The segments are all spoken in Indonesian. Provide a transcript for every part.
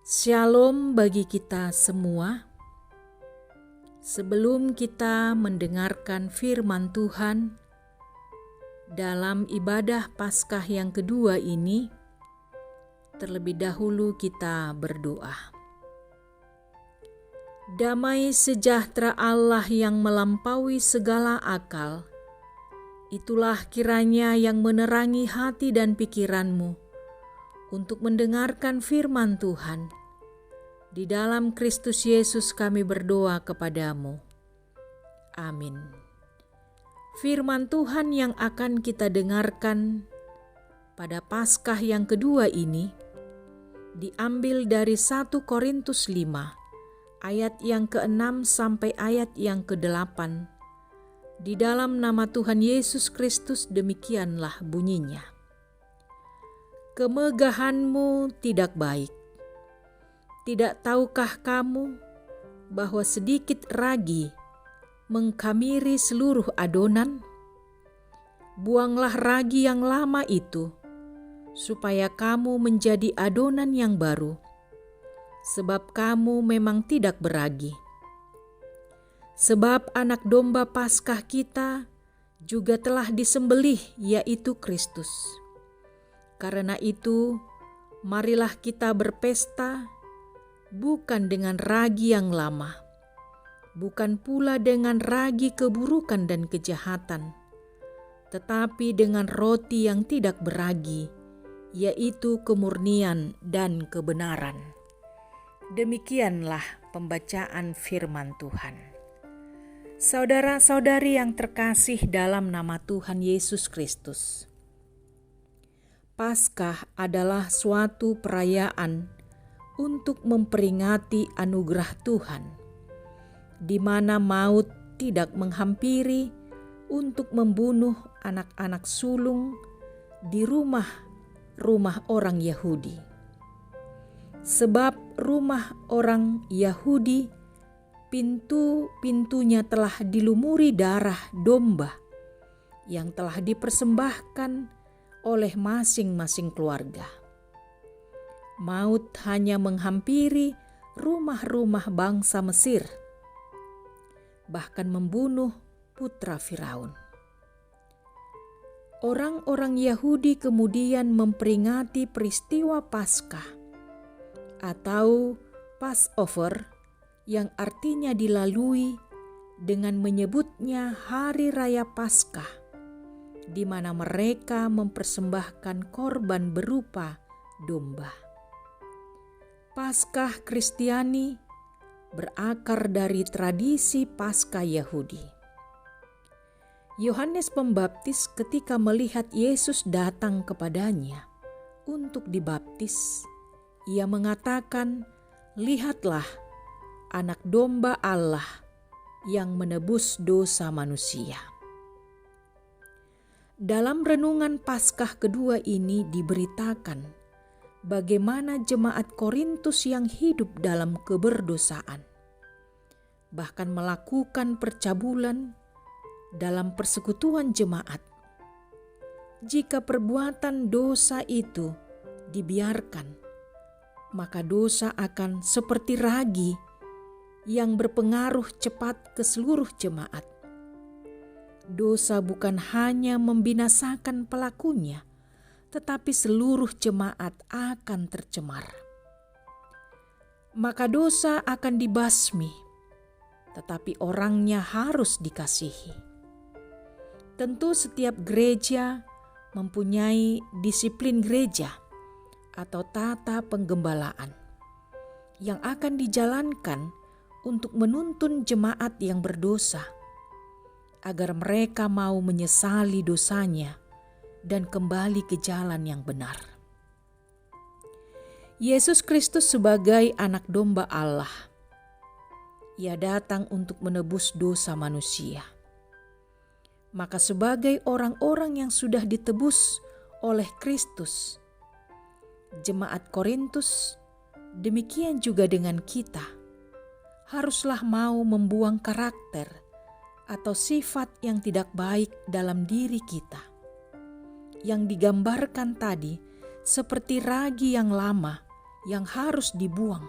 Shalom bagi kita semua. Sebelum kita mendengarkan firman Tuhan dalam ibadah Paskah yang kedua ini, terlebih dahulu kita berdoa. Damai sejahtera Allah yang melampaui segala akal, itulah kiranya yang menerangi hati dan pikiranmu untuk mendengarkan firman Tuhan. Di dalam Kristus Yesus kami berdoa kepadamu. Amin. Firman Tuhan yang akan kita dengarkan pada Paskah yang kedua ini diambil dari 1 Korintus 5 ayat yang ke-6 sampai ayat yang ke-8. Di dalam nama Tuhan Yesus Kristus demikianlah bunyinya. Kemegahanmu tidak baik. Tidak tahukah kamu bahwa sedikit ragi mengkamiri seluruh adonan? Buanglah ragi yang lama itu, supaya kamu menjadi adonan yang baru, sebab kamu memang tidak beragi. Sebab anak domba Paskah kita juga telah disembelih, yaitu Kristus. Karena itu, marilah kita berpesta, bukan dengan ragi yang lama, bukan pula dengan ragi keburukan dan kejahatan, tetapi dengan roti yang tidak beragi, yaitu kemurnian dan kebenaran. Demikianlah pembacaan firman Tuhan. Saudara-saudari yang terkasih dalam nama Tuhan Yesus Kristus, Paskah adalah suatu perayaan untuk memperingati anugerah Tuhan, di mana maut tidak menghampiri untuk membunuh anak-anak sulung di rumah-rumah orang Yahudi. Sebab rumah orang Yahudi pintu-pintunya telah dilumuri darah domba yang telah dipersembahkan oleh masing-masing keluarga. Maut hanya menghampiri rumah-rumah bangsa Mesir, bahkan membunuh putra Firaun. Orang-orang Yahudi kemudian memperingati peristiwa Paskah atau Passover yang artinya dilalui dengan menyebutnya Hari Raya Paskah, di mana mereka mempersembahkan korban berupa domba. Paskah Kristiani berakar dari tradisi Paskah Yahudi. Yohanes Pembaptis ketika melihat Yesus datang kepadanya untuk dibaptis, ia mengatakan, "Lihatlah anak domba Allah yang menebus dosa manusia." Dalam renungan Paskah kedua ini diberitakan bagaimana jemaat Korintus yang hidup dalam keberdosaan, bahkan melakukan percabulan dalam persekutuan jemaat. Jika perbuatan dosa itu dibiarkan, maka dosa akan seperti ragi yang berpengaruh cepat ke seluruh jemaat. Dosa bukan hanya membinasakan pelakunya, tetapi seluruh jemaat akan tercemar. Maka dosa akan dibasmi, tetapi orangnya harus dikasihi. Tentu setiap gereja mempunyai disiplin gereja atau tata penggembalaan yang akan dijalankan untuk menuntun jemaat yang berdosa, agar mereka mau menyesali dosanya dan kembali ke jalan yang benar. Yesus Kristus sebagai anak domba Allah, Ia datang untuk menebus dosa manusia. Maka sebagai orang-orang yang sudah ditebus oleh Kristus, jemaat Korintus, demikian juga dengan kita, haruslah mau membuang karakter atau sifat yang tidak baik dalam diri kita, yang digambarkan tadi seperti ragi yang lama yang harus dibuang,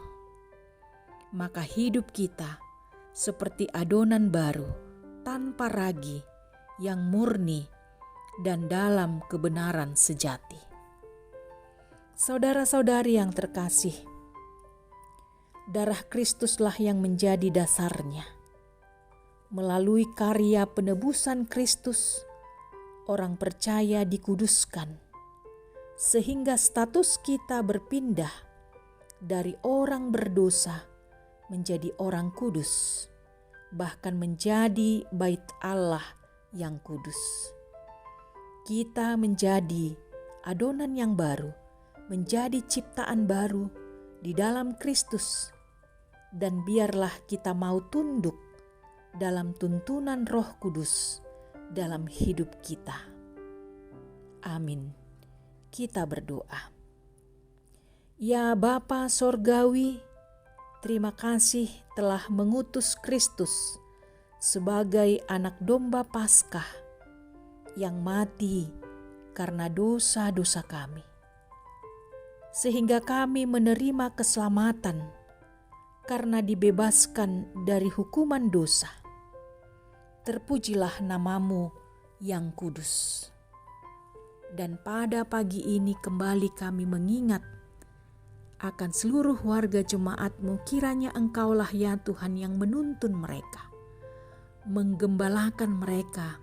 maka hidup kita seperti adonan baru tanpa ragi yang murni dan dalam kebenaran sejati. Saudara-saudari yang terkasih, darah Kristuslah yang menjadi dasarnya. Melalui karya penebusan Kristus, orang percaya dikuduskan, sehingga status kita berpindah dari orang berdosa menjadi orang kudus, bahkan menjadi bait Allah yang kudus. Kita menjadi adonan yang baru, menjadi ciptaan baru di dalam Kristus, dan biarlah kita mau tunduk dalam tuntunan Roh Kudus dalam hidup kita. Amin. Kita berdoa. Ya Bapa Sorgawi, terima kasih telah mengutus Kristus sebagai anak domba Paskah yang mati karena dosa-dosa kami, sehingga kami menerima keselamatan karena dibebaskan dari hukuman dosa. Terpujilah nama-Mu yang kudus. Dan pada pagi ini kembali kami mengingat akan seluruh warga jemaat-Mu, kiranya Engkaulah ya Tuhan yang menuntun mereka, menggembalakan mereka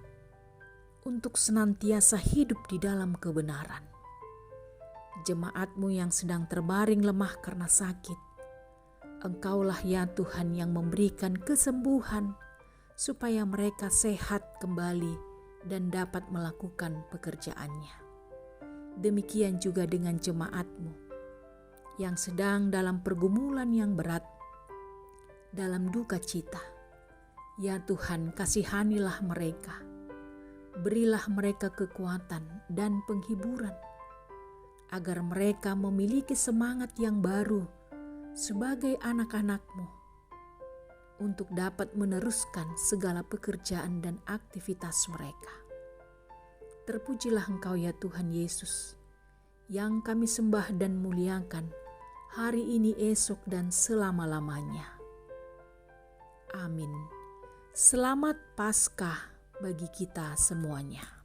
untuk senantiasa hidup di dalam kebenaran. Jemaat-Mu yang sedang terbaring lemah karena sakit, Engkaulah ya Tuhan yang memberikan kesembuhan supaya mereka sehat kembali dan dapat melakukan pekerjaannya. Demikian juga dengan jemaat-Mu yang sedang dalam pergumulan yang berat, dalam duka cita. Ya Tuhan, kasihanilah mereka. Berilah mereka kekuatan dan penghiburan, agar mereka memiliki semangat yang baru sebagai anak-anak-Mu untuk dapat meneruskan segala pekerjaan dan aktivitas mereka. Terpujilah Engkau ya Tuhan Yesus, yang kami sembah dan muliakan hari ini, esok, dan selama-lamanya. Amin. Selamat Paskah bagi kita semuanya.